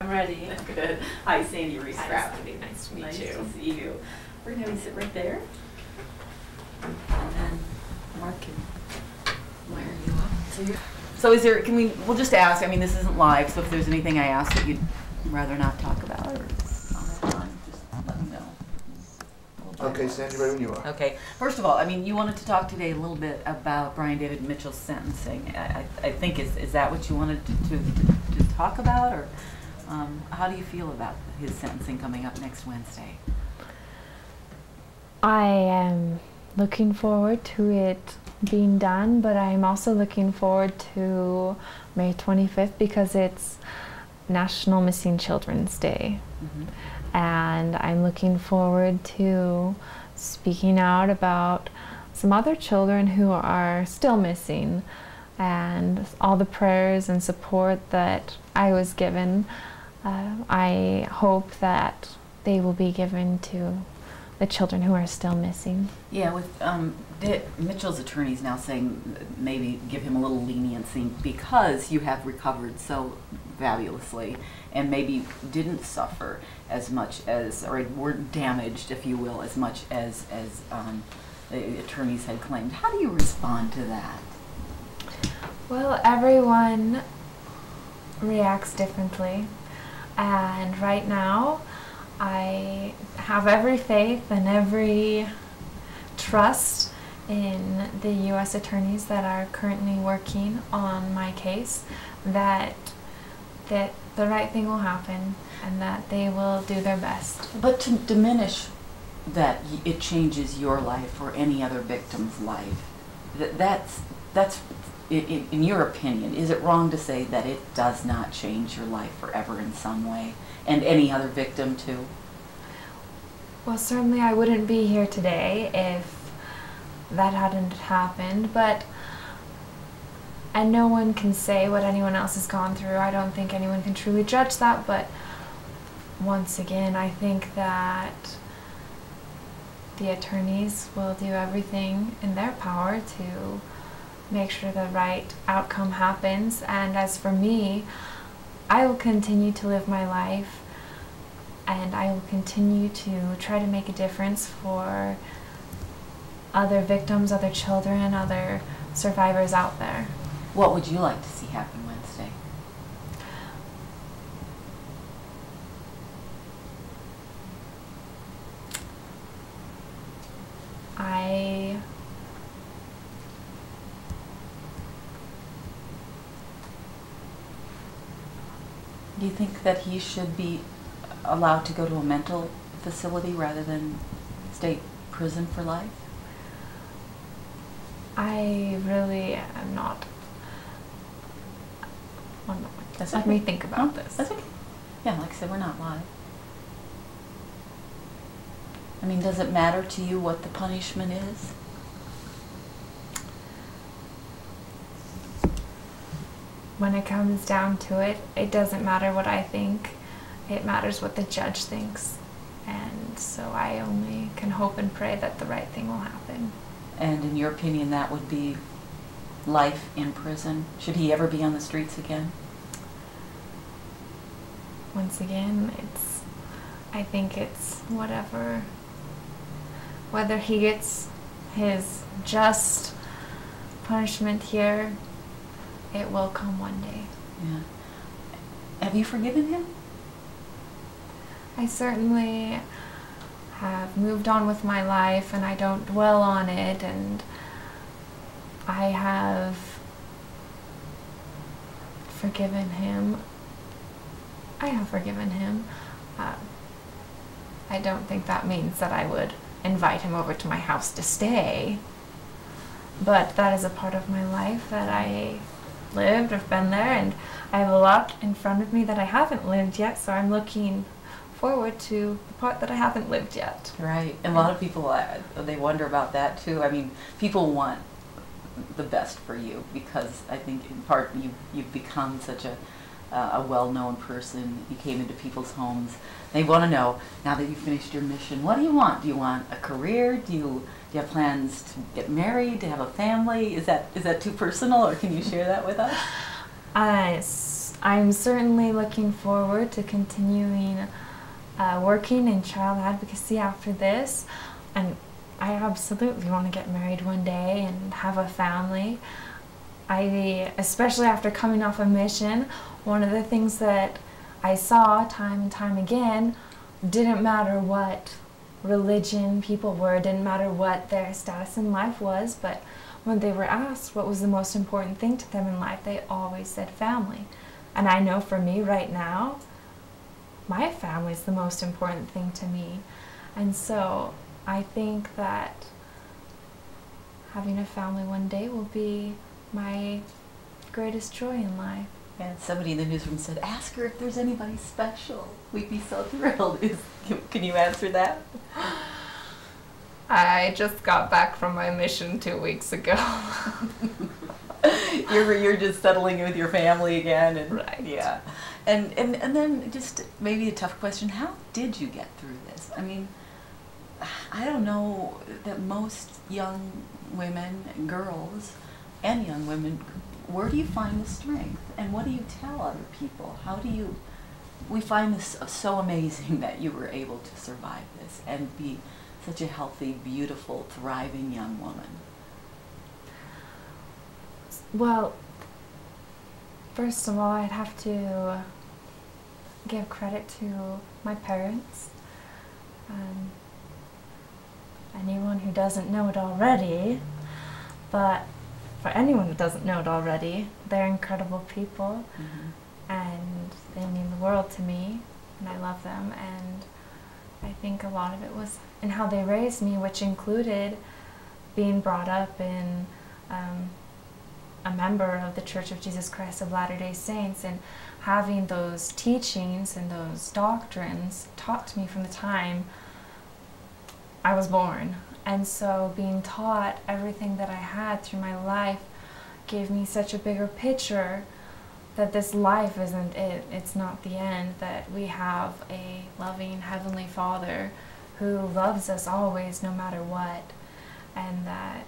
I'm ready. Good. Hi, Sandy Reese. Hi, Sandy. Nice to meet Nice you. to see you. We're going to sit right there. And then Mark can wire you up. So is there, we'll just ask, I mean, this isn't live, so if there's anything I ask that you'd rather not talk about or comment on, just let me know. Okay, Sandy, right when you are. Okay. First of all, I mean, you wanted to talk today a little bit about Brian David Mitchell's sentencing. I think, is that what you wanted to talk about, or how do you feel about his sentencing coming up next Wednesday? I am looking forward to it being done, but I'm also looking forward to May 25th because it's National Missing Children's Day. Mm-hmm. And I'm looking forward to speaking out about some other children who are still missing and all the prayers and support that I was given. I hope that they will be given to the children who are still missing. Yeah, with Mitchell's attorneys now saying maybe give him a little leniency because you have recovered so fabulously and maybe didn't suffer as much as, or weren't damaged, if you will, as much as the attorneys had claimed. How do you respond to that? Well, everyone reacts differently, and right now I have every faith and every trust in the U.S. attorneys that are currently working on my case that the right thing will happen and that they will do their best. But to diminish that it changes your life or any other victim's life, that's in your opinion, is it wrong to say that it does not change your life forever in some way, and any other victim too? Well, certainly I wouldn't be here today if that hadn't happened, and no one can say what anyone else has gone through. I don't think anyone can truly judge that, but once again, I think that the attorneys will do everything in their power to make sure the right outcome happens. And as for me, I will continue to live my life and I will continue to try to make a difference for other victims, other children, other survivors out there. What would you like to see happen Wednesday? Do you think that he should be allowed to go to a mental facility rather than state prison for life? I really am not. One moment. That's Let okay. me think about this. That's okay. Yeah, like I said, we're not live. I mean, does it matter to you what the punishment is? When it comes down to it, it doesn't matter what I think. It matters what the judge thinks. And so I only can hope and pray that the right thing will happen. And in your opinion, that would be life in prison? Should he ever be on the streets again? Once again, I think it's whether he gets his just punishment here, it will come one day. Yeah. Have you forgiven him? I certainly have moved on with my life and I don't dwell on it, and I have forgiven him. I have forgiven him. I don't think that means that I would invite him over to my house to stay, but that is a part of my life that I lived. I've been there, and I have a lot in front of me that I haven't lived yet, so I'm looking forward to the part that I haven't lived yet. Right. And a lot of people, they wonder about that too. I mean, people want the best for you because I think in part you've become such a well-known person. You came into people's homes. They want to know, now that you've finished your mission, what do you want? Do you want a career? Do you have plans to get married, to have a family? Is that too personal, or can you share that with us? I'm certainly looking forward to continuing working in child advocacy after this, and I absolutely want to get married one day and have a family. Especially after coming off a mission, one of the things that I saw time and time again, didn't matter what religion people were, didn't matter what their status in life was, but when they were asked what was the most important thing to them in life, they always said family. And I know for me right now, my family is the most important thing to me. And so I think that having a family one day will be my greatest joy in life. And somebody in the newsroom said, ask her if there's anybody special. We'd be so thrilled. Can you answer that? I just got back from my mission 2 weeks ago. You're just settling with your family again, and right. Yeah. And then just maybe a tough question, how did you get through this? I mean, I don't know that most young women and girls and young women, where do you find the strength, and what do you tell other people? We find this so amazing that you were able to survive this and be such a healthy, beautiful, thriving young woman. Well, first of all, I'd have to give credit to my parents. Anyone who doesn't know it already, but for anyone who doesn't know it already, they're incredible people, and they mean the world to me, and I love them, and I think a lot of it was in how they raised me, which included being brought up in a member of the Church of Jesus Christ of Latter-day Saints, and having those teachings and those doctrines taught to me from the time I was born. And so being taught everything that I had through my life gave me such a bigger picture that this life isn't it, it's not the end, that we have a loving Heavenly Father who loves us always no matter what, and that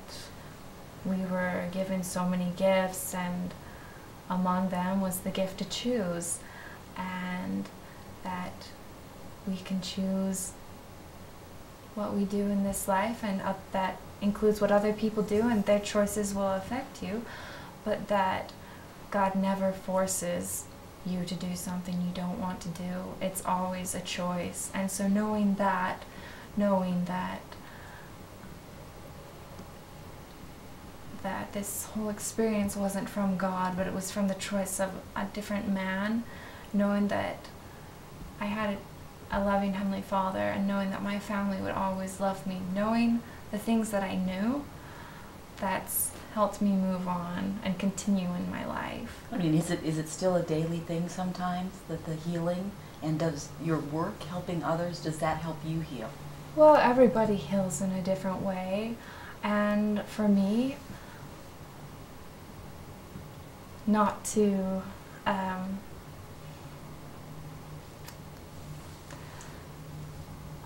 we were given so many gifts, and among them was the gift to choose, and that we can choose what we do in this life, and that includes what other people do, and their choices will affect you, but that God never forces you to do something you don't want to do. It's always a choice. And so knowing that this whole experience wasn't from God, but it was from the choice of a different man, knowing that I had a loving Heavenly Father, and knowing that my family would always love me, knowing the things that I knew, that's helped me move on and continue in my life. I mean, is it still a daily thing sometimes, that the healing, and does your work helping others, does that help you heal? Well, everybody heals in a different way, and for me, not to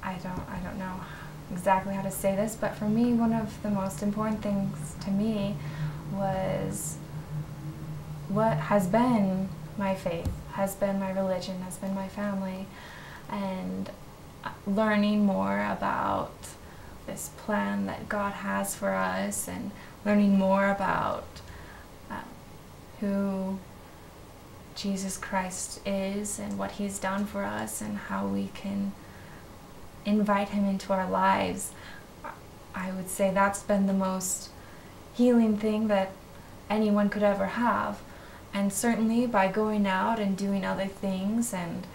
I don't know exactly how to say this, but for me, one of the most important things to me was what has been my faith, has been my religion, has been my family, and learning more about this plan that God has for us, and learning more about who Jesus Christ is and what He's done for us, and how we can invite Him into our lives. I would say that's been the most healing thing that anyone could ever have. And certainly by going out and doing other things, and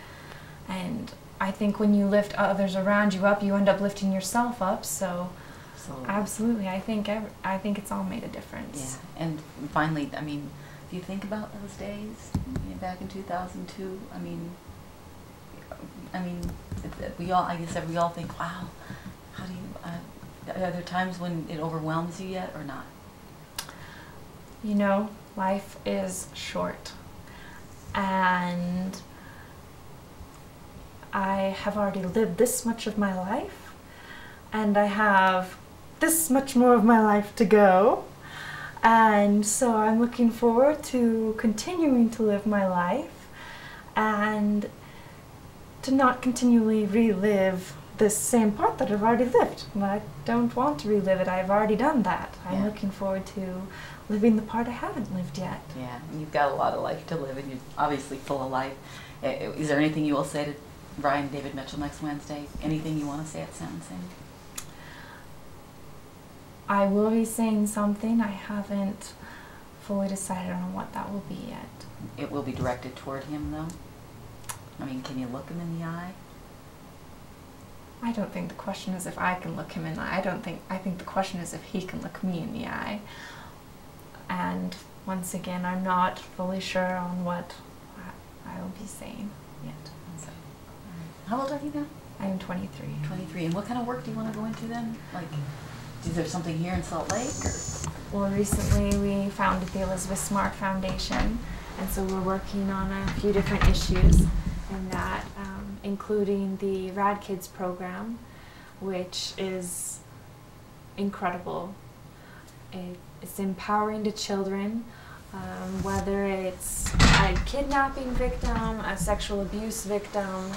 I think when you lift others around you up, you end up lifting yourself up. So absolutely, I think it's all made a difference. Yeah. And finally, I mean, if you think about those days back in 2002, I mean, we all think, wow, how do you, are there times when it overwhelms you yet, or not? You know, life is short, and I have already lived this much of my life, and I have this much more of my life to go, and so I'm looking forward to continuing to live my life and to not continually relive the same part that I've already lived. I don't want to relive it. I've already done that. I'm looking forward to living the part I haven't lived yet. Yeah, and you've got a lot of life to live, and you're obviously full of life. Is there anything you will say to Brian David Mitchell next Wednesday? Anything you want to say at sentencing? I will be saying something. I haven't fully decided on what that will be yet. It will be directed toward him, though? I mean, can you look him in the eye? I don't think the question is if I can look him in the eye. I think the question is if he can look me in the eye. And once again, I'm not fully sure on what I will be saying yet. So, how old are you now? I am 23. 23. And what kind of work do you want to go into then? Like, is there something here in Salt Lake? Or? Well, recently we founded the Elizabeth Smart Foundation, and so we're working on a few different issues, and that including the Rad Kids program, which is incredible. It's empowering to children, whether it's a kidnapping victim, a sexual abuse victim,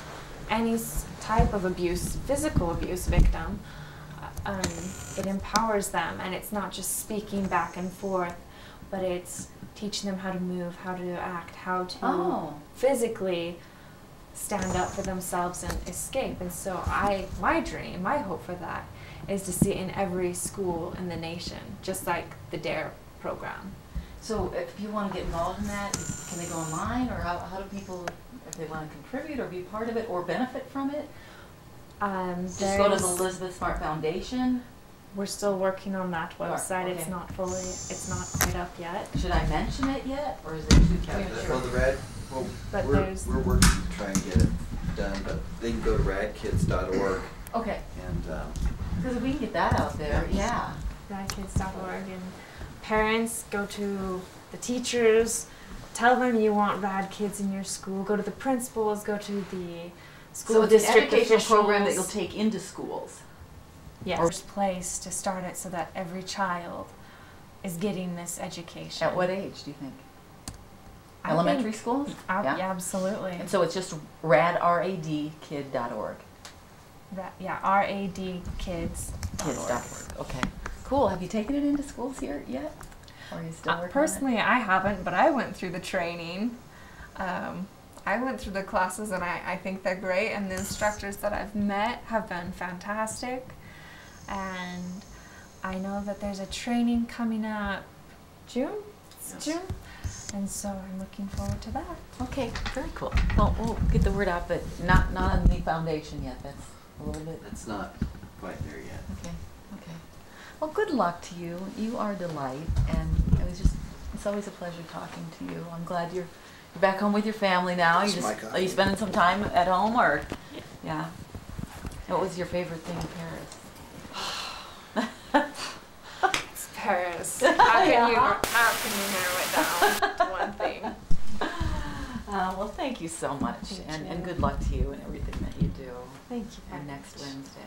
any type of abuse, physical abuse victim. It empowers them, and it's not just speaking back and forth, but it's teaching them how to move, how to act, how to physically stand up for themselves and escape. And so my dream, my hope for that is to see it in every school in the nation, just like the DARE program. So if you want to get involved in that, can they go online, or how do people, if they want to contribute or be part of it or benefit from it? Just go to the Elizabeth Smart Foundation. We're still working on that website. Okay. It's not quite up yet. Should I mention it yet, or is it too premature? Well, the Rad, we're working to try and get it done, but they can go to radkids.org. Okay. And because if we can get that out there, yeah. Radkids.org, and parents, go to the teachers, tell them you want Rad Kids in your school. Go to the principals. Go to the school district officials. So it's an educational program that you'll take into schools. Yes. First place to start it so that every child is getting this education. At what age do you think? Elementary schools? Yeah, absolutely. And so it's just radkid.org. radkids.org. Okay. Cool. Have you taken it into schools here yet? Or are you still working personally, I haven't, but I went through the training. I went through the classes, and I think they're great, and the instructors that I've met have been fantastic. And I know that there's a training coming up June? Yes. June? And so I'm looking forward to that. Okay, very cool. Well, we'll get the word out, but not on the foundation yet. That's a little bit... That's not quite there yet. Okay. Well, good luck to you. You are a delight, and it's always a pleasure talking to you. I'm glad you're back home with your family now. Are you spending some time at home, or? Yeah. What was your favorite thing in Paris? It's Paris. How can you narrow it down to one thing? Well, thank you so much, and good luck to you and everything that you do. Thank you. And next Wednesday.